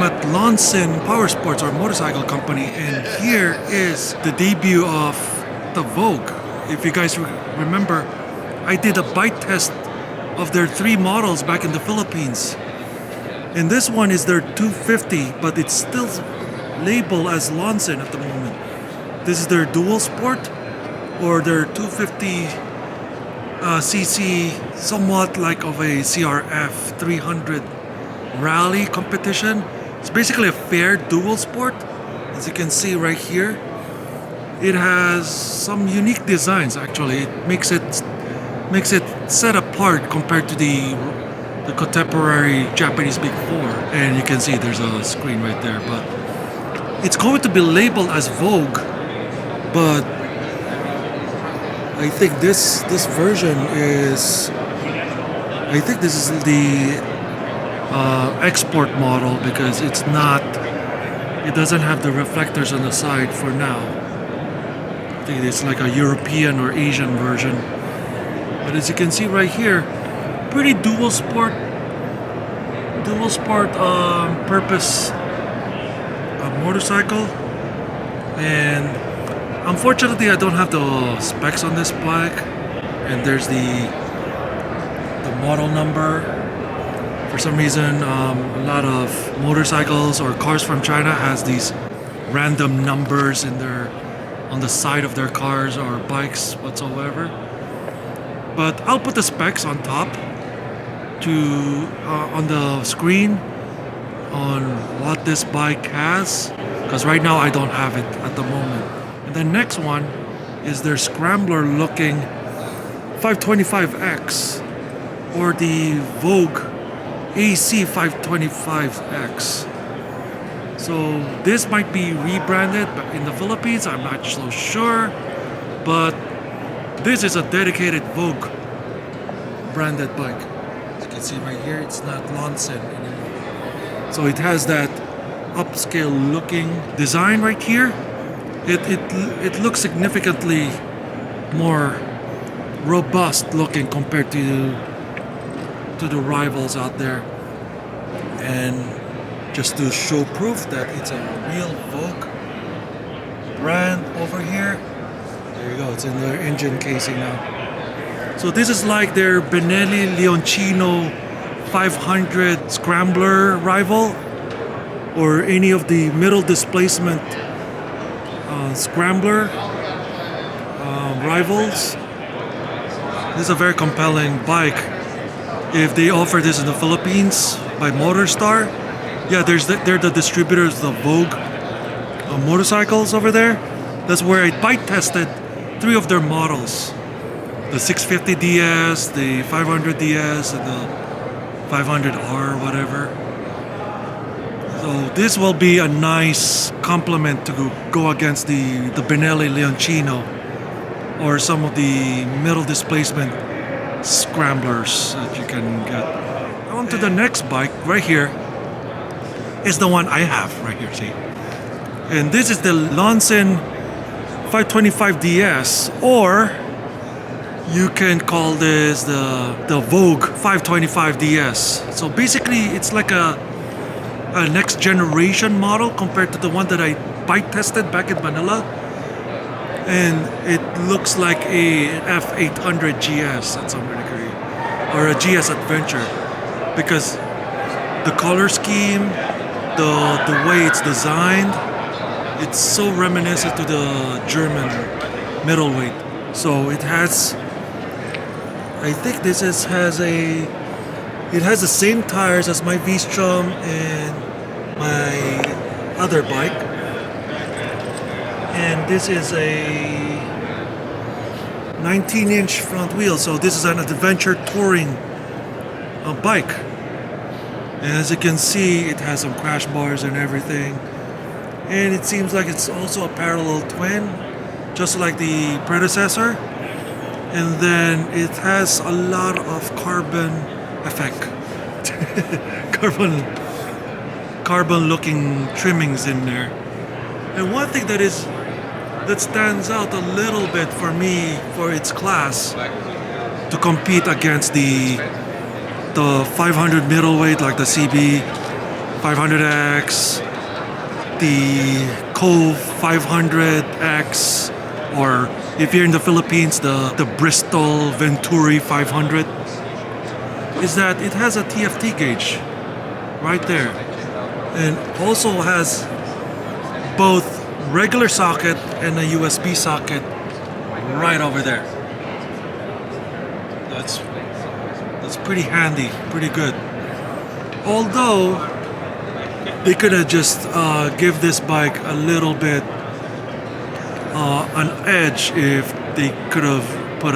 at Loncin Powersports, or motorcycle company, and here is the debut of the Vogue. If you guys remember, I did a bike test of their 3 models back in the Philippines. And this one is their 250, but it's still labeled as Loncin at the moment. This is their dual sport, or their 250 cc, somewhat like of a CRF 300 rally competition. It's basically a fair dual sport, as you can see right here. It has some unique designs. Actually, it makes it set apart compared to the contemporary Japanese Big Four. And you can see there's a screen right there, but it's going to be labeled as Vogue. But I think this version is, I think this is the export model, because it doesn't have the reflectors on the side for now. I think it's like a European or Asian version. But as you can see right here, pretty dual sport purpose motorcycle. And unfortunately, I don't have the specs on this bike, and there's the model number. For some reason, a lot of motorcycles or cars from China has these random numbers on the side of their cars or bikes whatsoever. But I'll put the specs on top on the screen on what this bike has, because right now I don't have it at the moment. And the next one is their scrambler looking 525X, or the Vogue AC 525X. So this might be rebranded in the Philippines, I'm not so sure, but this is a dedicated Vogue branded bike. As you can see right here, it's not Loncin anymore. So it has that upscale looking design right here. It looks significantly more robust looking compared to the rivals out there. And just to show proof that it's a real Vogue brand over here, there you go, it's in their engine casing now. So this is like their Benelli Leoncino 500 scrambler rival, or any of the middle displacement scrambler rivals. This is a very compelling bike. If they offer this in the Philippines by Motorstar, yeah, they're the distributors, the Vogue motorcycles over there. That's where I bike tested 3 of their models: the 650 DS, the 500 DS, and the 500R, whatever. So this will be a nice complement to go against the Benelli Leoncino, or some of the middle displacement scramblers that you can get. On to the next bike right here is the one I have right here, see? And this is the Loncin 525 DS, or you can call this the Vogue 525 DS. So basically, it's like a next generation model compared to the one that I bike tested back in Manila. And it looks like a F800 GS at some degree, or a GS Adventure, because the color scheme, the way it's designed, it's so reminiscent to the German middleweight. So it has, I think this has the same tires as my V-Strom and my other bike. And this is a 19-inch front wheel, so this is an adventure touring bike. And as you can see, it has some crash bars and everything. And it seems like it's also a parallel twin, just like the predecessor. And then it has a lot of carbon effect. carbon looking trimmings in there. And one thing that stands out a little bit for me, for its class, to compete against the 500 middleweight like the CB 500X, the Kove 500X, or if you're in the Philippines, the Bristol Venturi 500, is that it has a TFT gauge right there, and also has both regular socket and a USB socket right over there. That's pretty handy, pretty good. Although they could have just give this bike a little bit an edge if they could have put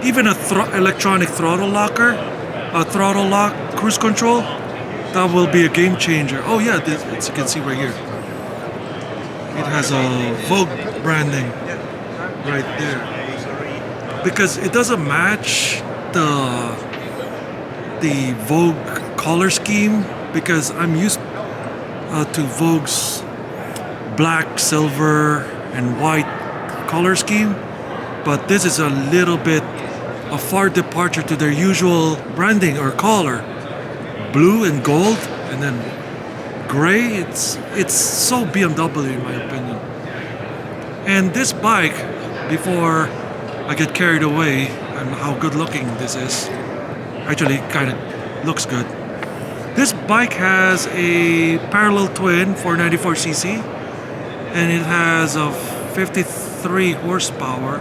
even electronic throttle locker, a throttle lock, cruise control. That will be a game changer. Oh yeah, as you can see right here, it has a Vogue branding right there, because it doesn't match the Vogue color scheme, because I'm used to Vogue's black, silver, and white color scheme, but this is a little bit a far departure to their usual branding or color. Blue and gold, and then gray. It's so BMW in my opinion. And this bike, before I get carried away on how good looking this is, actually kind of looks good. This bike has a parallel twin 494cc, and it has a 53 horsepower,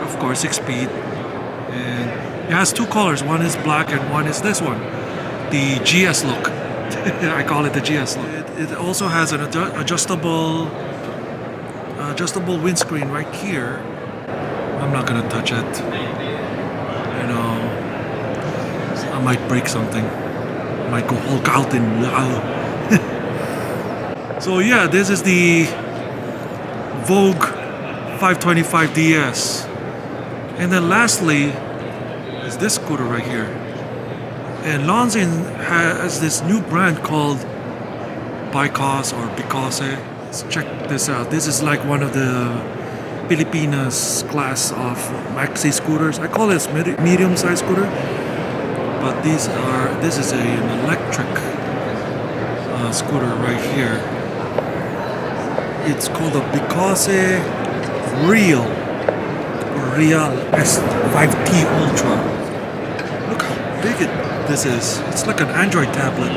of course 6-speed, and it has two colors. One is black and one is this one, the GS look. I call it the GS look. It also has an adjustable windscreen right here. I'm not gonna touch it. You know, I might break something. I might go Hulk out in. So yeah, this is the Vogue 525 DS. And then lastly is this scooter right here. And Loncin has this new brand called Bicose or Bicose. Let's check this out. This is like one of the Filipinas class of maxi scooters. I call it a medium-sized scooter, but this is an electric scooter right here. It's called a Bicose Real S5T Ultra. Look how big this is. It's like an Android tablet. I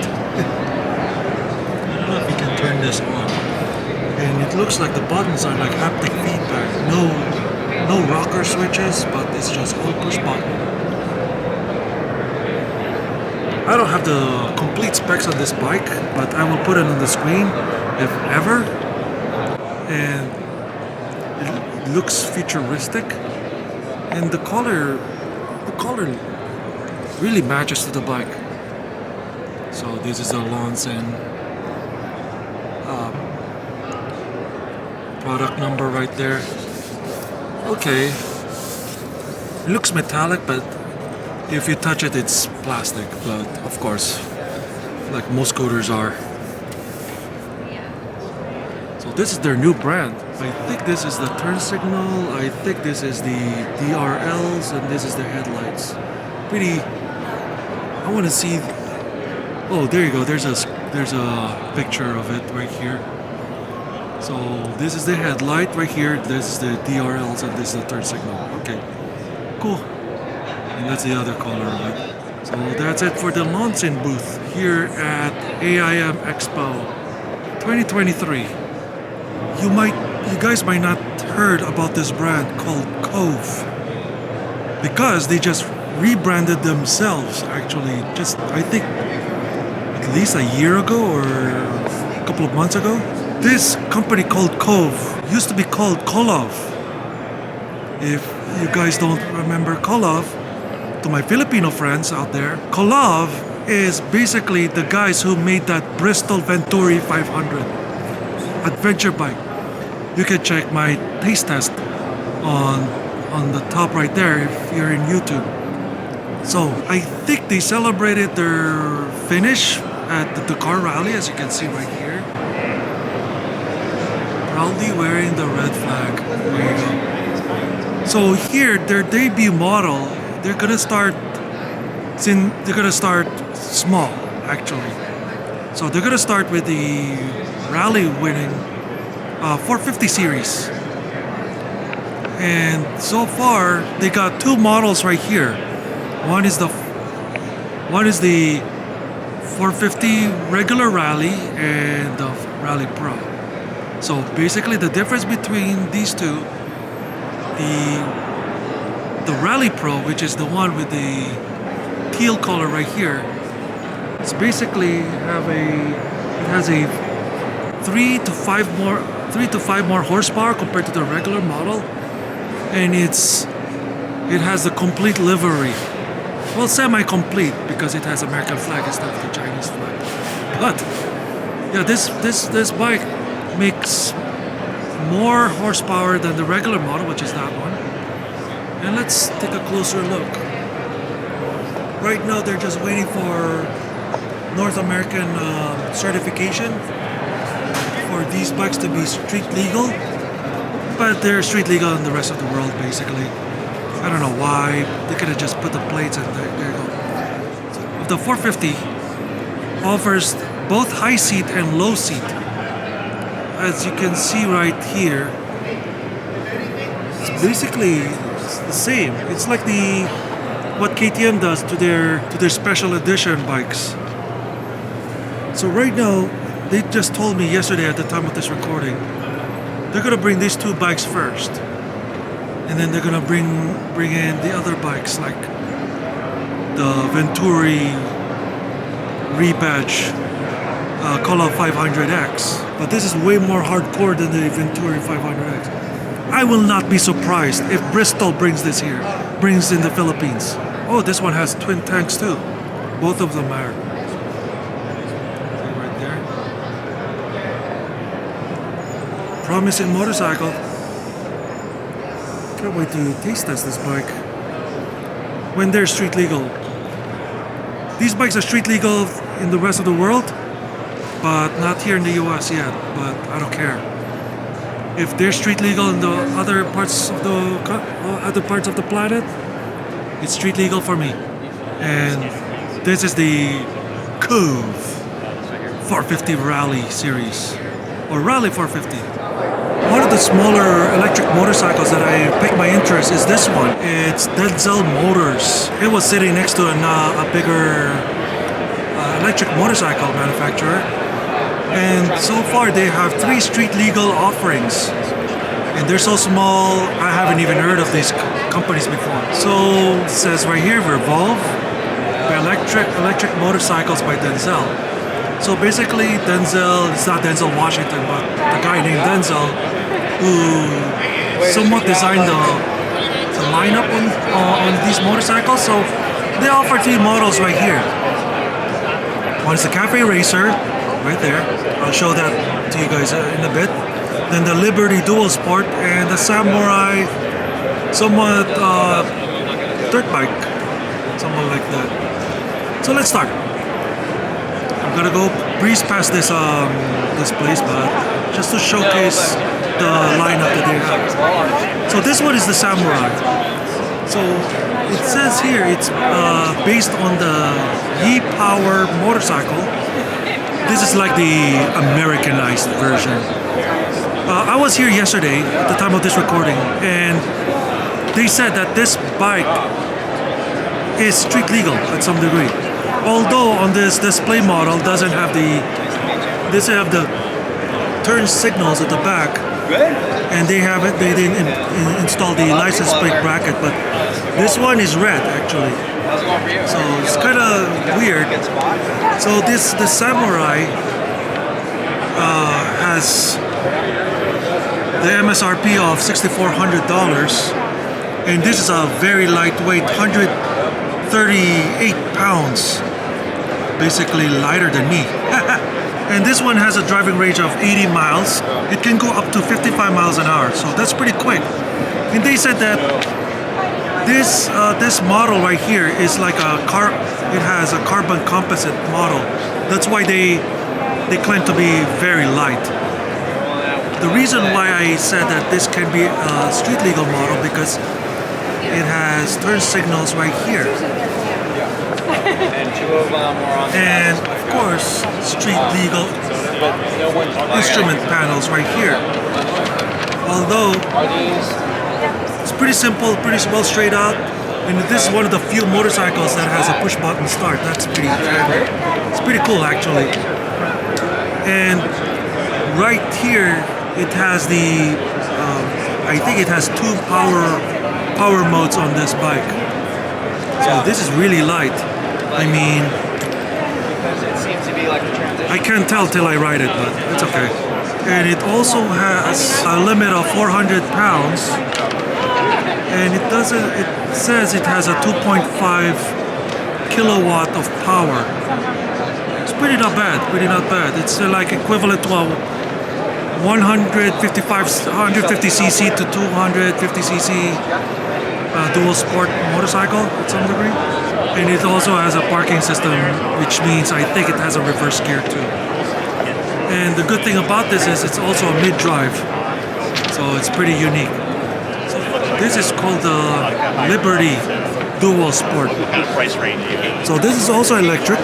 don't know if you can turn this on. And it looks like the buttons are like haptic feedback. No rocker switches, but it's just all push button. I don't have the complete specs on this bike, but I will put it on the screen if ever. And it looks futuristic, and the color really matches to the bike. So this is a Loncin product number right there. Okay, it looks metallic, but if you touch it, it's plastic. But of course, like most scooters are. So this is their new brand. I think this is the turn signal. I think this is the DRLs, and this is the headlights. Pretty. I want to see. Oh, there you go. There's a picture of it right here. So this is the headlight right here. This is the DRLs, and this is the turn signal. Okay, cool. And that's the other color of it. So that's it for the Loncin booth here at AIMExpo 2023. You guys might not heard about this brand called Kove, because they just rebranded themselves actually just I think at least a year ago or a couple of months ago. This company called Kove used to be called Colove. If you guys don't remember Colove, to my Filipino friends out there, Colove is basically the guys who made that Bristol Venturi 500 adventure bike. You can check my taste test on the top right there if you're in YouTube. So I think they celebrated their finish at the Dakar Rally, as you can see right here. Proudly wearing the red flag. There you go. So here, their debut model, they're gonna start small actually. So they're gonna start with the rally winning 450 series. And so far they got two models right here. One is the 450 regular rally and the Rally Pro. So basically the difference between these two, the Rally Pro, which is the one with the teal color right here, it's basically it has a 3 to 5 more horsepower compared to the regular model, and it has the complete livery. Well, semi-complete because it has American flag instead of the Chinese flag. But yeah, this bike makes more horsepower than the regular model, which is that one. And let's take a closer look. Right now they're just waiting for North American certification for these bikes to be street legal, but they're street legal in the rest of the world basically. I don't know why. They could have just put the plates and there you go. So the 450 offers both high seat and low seat. As you can see right here, it's basically the same. It's like what KTM does to their special edition bikes. So right now, they just told me yesterday at the time of this recording, they're gonna bring these two bikes first, and then they're gonna bring in the other bikes like the Venturi rebadge Colove 500X. But this is way more hardcore than the Venturi 500X. I will not be surprised if Bristol brings this here, brings in the Philippines. Oh, this one has twin tanks too. Both of them are. Right there. Promising motorcycle. Can't wait to taste test this bike when they're street legal. These bikes are street legal in the rest of the world, but not here in the US yet. But I don't care. If they're street legal in the other parts of the planet, it's street legal for me. And this is the Kove 450 Rally series, or Rally 450. One of the smaller electric motorcycles that I piqued my interest is this one. It's Denzel Motors. It was sitting next to a bigger electric motorcycle manufacturer. And so far they have 3 street legal offerings. And they're so small, I haven't even heard of these companies before. So it says right here, Revolve, electric motorcycles by Denzel. So basically Denzel, it's not Denzel Washington, but the guy named Denzel, who somewhat designed the lineup on these motorcycles. So they offer 3 models right here. One is the Cafe Racer, right there. I'll show that to you guys in a bit. Then the Liberty Dual Sport and the Samurai, somewhat dirt bike, something like that. So let's start. I'm gonna go breeze past this place, but just to showcase the lineup that they have. So this one is the Samurai. So it says here it's based on the E-Power motorcycle. This is like the Americanized version. I was here yesterday at the time of this recording, and they said that this bike is street legal at some degree. Although on this display model doesn't have the turn signals at the back, and they didn't install the license plate bracket, but this one is red actually. So it's kind of weird. So the Samurai has the MSRP of $6,400, and this is a very lightweight, 138 pounds, basically lighter than me. And this one has a driving range of 80 miles. It can go up to 55 miles an hour, so that's pretty quick. And they said that this model right here is like it has a carbon composite model. That's why they claim to be very light. The reason why I said that this can be a street legal model because it has turn signals right here. And of course, street legal instrument panels right here. Although it's pretty simple, pretty well straight out. And this is one of the few motorcycles that has a push button start. That's pretty handy. It's pretty cool actually. And right here it has the I think it has two power modes on this bike. So this is really light. I mean, I can't tell till I ride it, but it's okay. And it also has a limit of 400 pounds. And it says it has a 2.5 kilowatt of power. It's pretty not bad, It's like equivalent to a 150cc to 250cc dual sport motorcycle at some degree. And it also has a parking system, which means I think it has a reverse gear too. And the good thing about this is it's also a mid-drive, so it's pretty unique. So this is called the Liberty Dual Sport. So this is also electric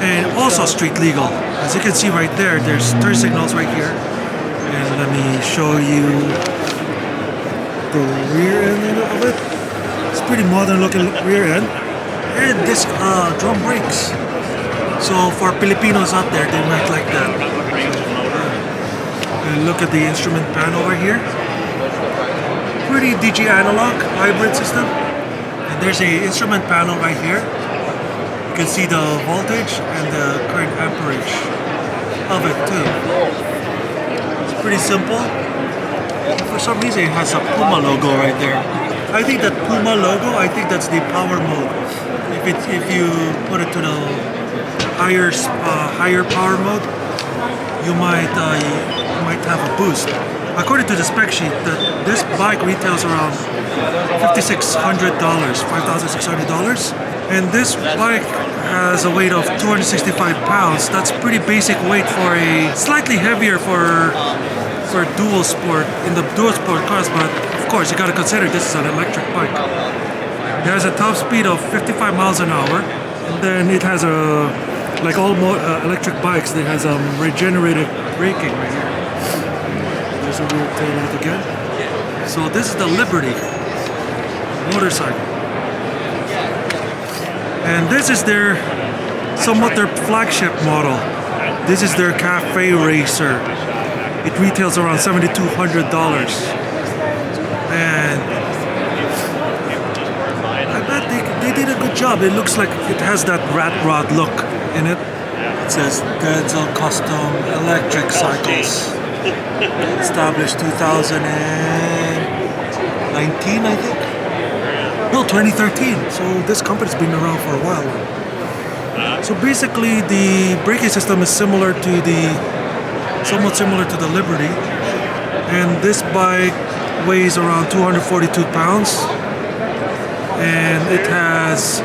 and also street legal. As you can see right there, there's turn signals right here. And let me show you the rear end of it. It's pretty modern looking rear end. And this drum brakes. So for Filipinos out there, they might like that. And look at the instrument panel right here. Pretty DG analog hybrid system. And there's a instrument panel right here. You can see the voltage and the current amperage of it too. It's pretty simple. For some reason it has a Puma logo right there. I think that Puma logo, I think that's the power mode. If you put it to the higher power mode, you might have a boost. According to the spec sheet, this bike retails around $5,600, $5,600. And this bike has a weight of 265 pounds. That's pretty basic weight for a slightly heavier for dual sport in the dual sport cars, but of course you gotta consider this is an electric bike. It has a top speed of 55 miles an hour, and then it has like all electric bikes, it has regenerative braking right here. There's a rear tail light again. So this is the Liberty motorcycle. And this is somewhat their flagship model. This is their Cafe Racer. It retails around $7,200. And I bet they did a good job. It looks like it has that rat rod look in it. It says Denzel Custom Electric Cycles. Established 2019, I think. No, 2013. So this company's been around for a while. So basically, the braking system is somewhat similar to the Liberty, and this bike weighs around 242 pounds, and it has,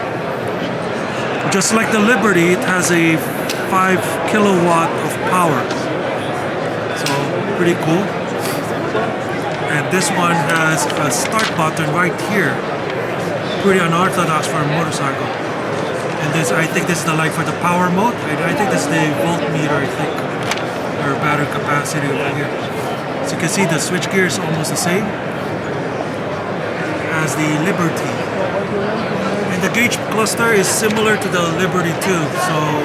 just like the Liberty, it has a 5 kilowatt of power. So pretty cool. And this one has a start button right here. Pretty unorthodox for a motorcycle. And this, I think this is the light for the power mode. I think this is the voltmeter, I think, or battery capacity over here. So you can see the switch gear is almost the same as the Liberty. And the gauge cluster is similar to the Liberty too. So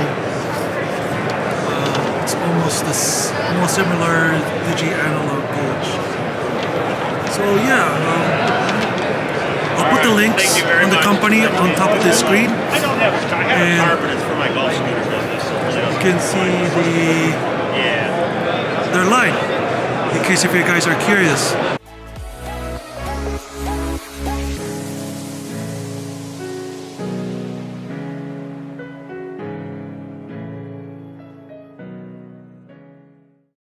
it's almost similar digi analog gauge. So yeah. I'll put the links on the company on top of the screen, and you can see their line, in case if you guys are curious.